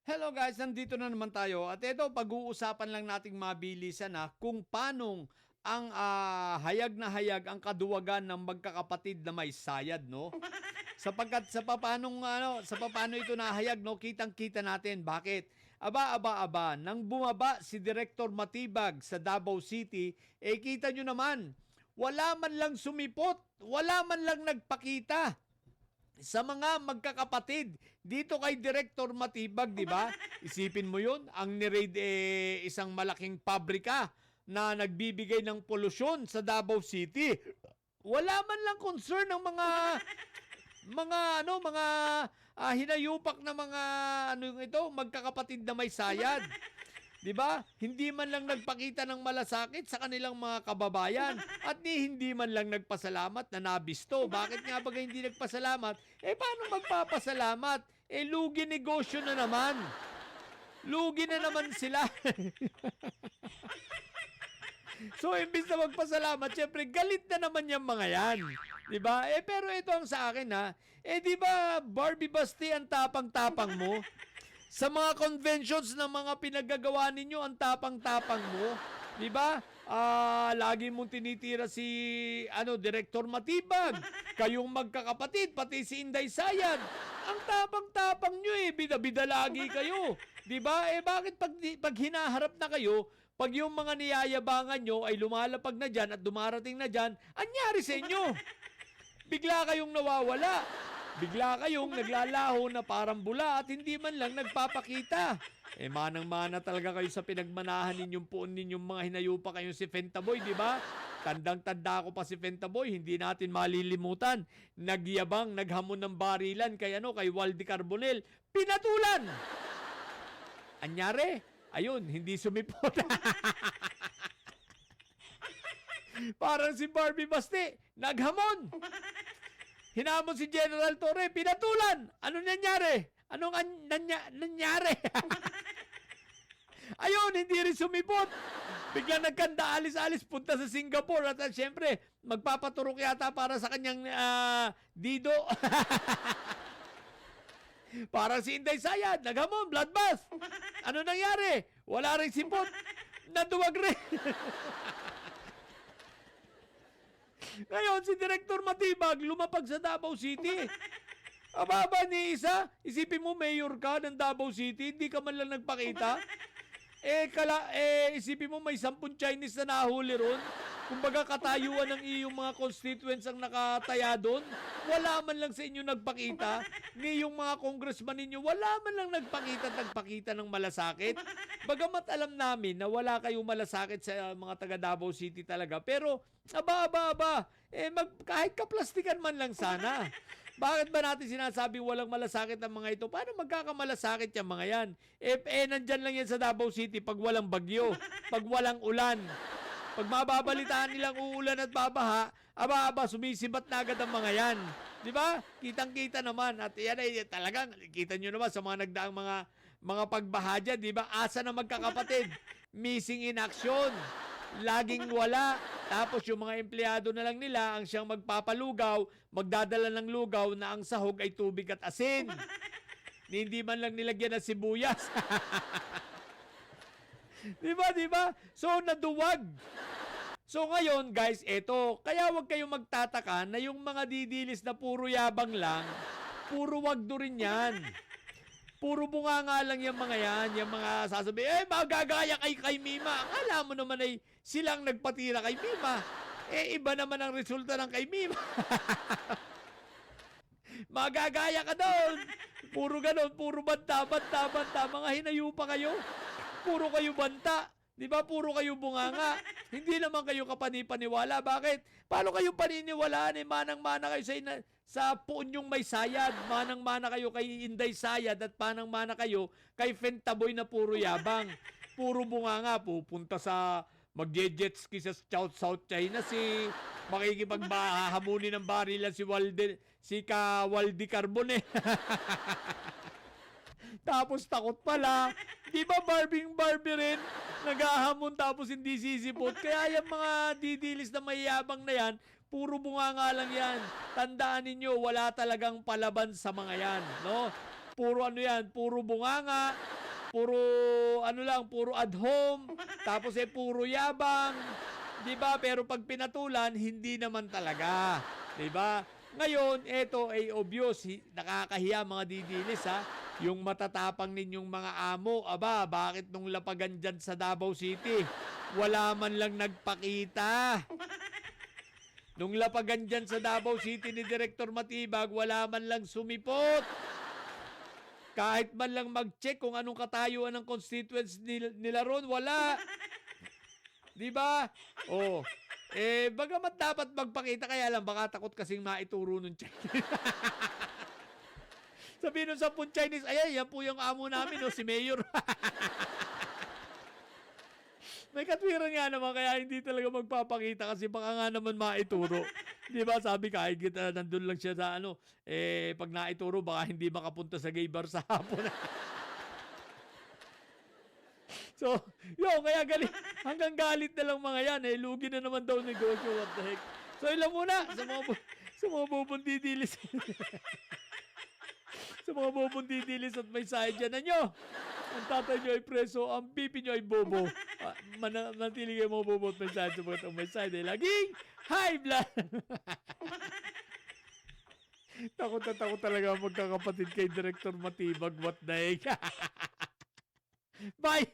Hello guys, nandito na naman tayo at ito pag-uusapan lang nating mabilisan kung paano ang hayag na hayag ang kaduwagan ng magkakapatid na may sayad, no? Sapagkat sa papaano ito nahayag, no, kitang-kita natin bakit. Aba, nang bumaba si Director Matibag sa Davao City, kita nyo naman, wala man lang sumipot, wala man lang nagpakita sa mga magkakapatid dito kay Director Matibag, di ba? Isipin mo 'yun, ang ni-raid isang malaking pabrika na nagbibigay ng polusyon sa Davao City. Wala man lang concern ng mga hinayupak na mga magkakapatid na may sayad. 'Di ba? Hindi man lang nagpakita ng malasakit sa kanilang mga kababayan at hindi man lang nagpasalamat na nabisto. Bakit nga ba hindi nagpasalamat? Paano magpapasalamat? Lugi negosyo na naman. Lugi na naman sila. So, imbis na magpasalamat, syempre, galit na naman yung mga yan. Diba? Pero ito ang sa akin, di ba, Barbie Basti, ang tapang-tapang mo? Sa mga conventions na mga pinagagawa ninyo, ang tapang-tapang mo. Diba? Lagi mong tinitira si, Director Matibag. Kayong magkakapatid, pati si Inday Sayad. Ang tapang-tapang nyo bida-bida lagi kayo. Diba? Bakit pag hinaharap na kayo, pag yung mga niyayabangan nyo ay lumalapag na dyan at dumarating na dyan, anyari sa inyo? Bigla kayong nawawala. Bigla kayong naglalaho na parang bula at hindi man lang nagpapakita. Manang-mana talaga kayo sa pinagmanahan ninyong puon ninyong mga hinayupa kayong si Fentaboy, di ba? Tandang-tanda ko pa si Fentaboy, hindi natin malilimutan. Nagyabang, naghamon ng barilan kay Waldy Carbonell. Pinatulan! Anyari? Ayun, hindi sumipot. Parang si Barbie Basti, naghamon. Hinamon si General Torre, pinatulan. Ano nangyari? Anong nangyari? Ayun, hindi rin sumipot. Biglang nagkanda, alis-alis, punta sa Singapore. At syempre, magpapaturok yata para sa kanyang dido. Parang si Inday Sayad, naghamon, bloodbath. Ano nangyari? Wala rin sipot. Naduwag rin. Ngayon, si Director Matibag lumapag sa Davao City. Ababa ni isa, isipin mo mayor ka ng Davao City, hindi ka man lang nagpakita. Isipin mo may 10 Chinese na nahuli ron. Kumbaga katayuan ng iyong mga constituents ang nakataya doon. Wala man lang sa inyo nagpakita. Ngayong mga congressman ninyo, wala man lang nagpakita ng malasakit. Bagamat alam namin na wala kayong malasakit sa mga taga Davao City talaga. Pero, kahit kaplastikan man lang sana. Bakit ba natin sinasabi walang malasakit ang mga ito? Paano magkakamalasakit yung mga yan? Nandyan lang yan sa Davao City pag walang bagyo, pag walang ulan. Pag mababalitaan nilang uulan at babaha, sumisibat na agad ang mga yan. Di ba? Kitang-kita naman. At yan ay talagang, kita nyo naman sa mga nagdaang mga pagbaha dyan, di ba? Asa na magkakapatid. Missing in action. Laging wala. Tapos yung mga empleyado na lang nila ang siyang magpapalugaw, magdadala ng lugaw na ang sahog ay tubig at asin. Hindi man lang nilagyan ng sibuyas. Di ba? So, naduwag. So, ngayon, guys, eto. Kaya wag kayong magtataka na yung mga didilis na puro yabang lang, puro wagdo rin yan. Puro bunganga lang yung mga yan. Yung mga sasabi, magagaya kay Mima. Akala mo naman ay silang nagpatira kay Mima. Iba naman ang resulta ng kay Mima. Magagaya ka doon. Puro ganon, puro banta. Mga hinayupa kayo. Puro kayo banta. Di ba? Puro kayo bunganga. Hindi naman kayo kapanipaniwala. Bakit? Paano kayo paniniwalaan? Manang-mana kayo sa punyong may sayad. Manang-mana kayo kay Inday Sayad at manang-mana kayo kay Fentaboy na puro yabang. Puro bunganga. Pupunta sa magje-jet ski sa South China makikipaghahamunin ng barilan si Waldy Carbonell. Tapos takot pala. Di ba Barbie rin? Naghahamon tapos hindi sisipot. Kaya yung mga didilis na mayabang na yan, puro bunga nga lang yan. Tandaan ninyo, wala talagang palaban sa mga yan. No? Puro ano yan, puro bunganga, puro ano lang, puro at home, tapos puro yabang, 'di ba? Pero pag pinatulan, hindi naman talaga, 'di ba? Ngayon, eto ay obvious, nakakahiya mga didilis ha. Yung matatapang ninyong mga amo, aba, bakit nung lapagan dyan sa Davao City, wala man lang nagpakita? Nung lapagan dyan sa Davao City ni Director Matibag, wala man lang sumipot. Kahit man lang mag-check kung anong katayuan ng constituents nila ron, wala. Di ba? Oh. Bagamat dapat magpakita, kaya lang baka takot kasing maituro ng Chinese. Sabihin nun sa Chinese, ayan, yan po yung amo namin, no, si Mayor. May katwiran nga naman, kaya hindi talaga magpapakita kasi baka nga naman maituro. Di ba? Sabi kahit kita, nandun lang siya sa ano, pag naituro, baka hindi makapunta sa gay bar sa hapon. So, yun, kaya galit, hanggang galit na lang mga yan, lugi na naman daw negosyo, what the heck. So, ilan muna, sa mga bubundidilis. Sa mga bubundidilis at may side dyan na nyo. Ang tatay nyo ay preso, ang pipi nyo ay bobo. Manatili kayo mga bobo at may side, sabagat ang may side ay laging high blood. Takot na takot talaga magkakapatid kay Director Matibag, what the heck. Bye!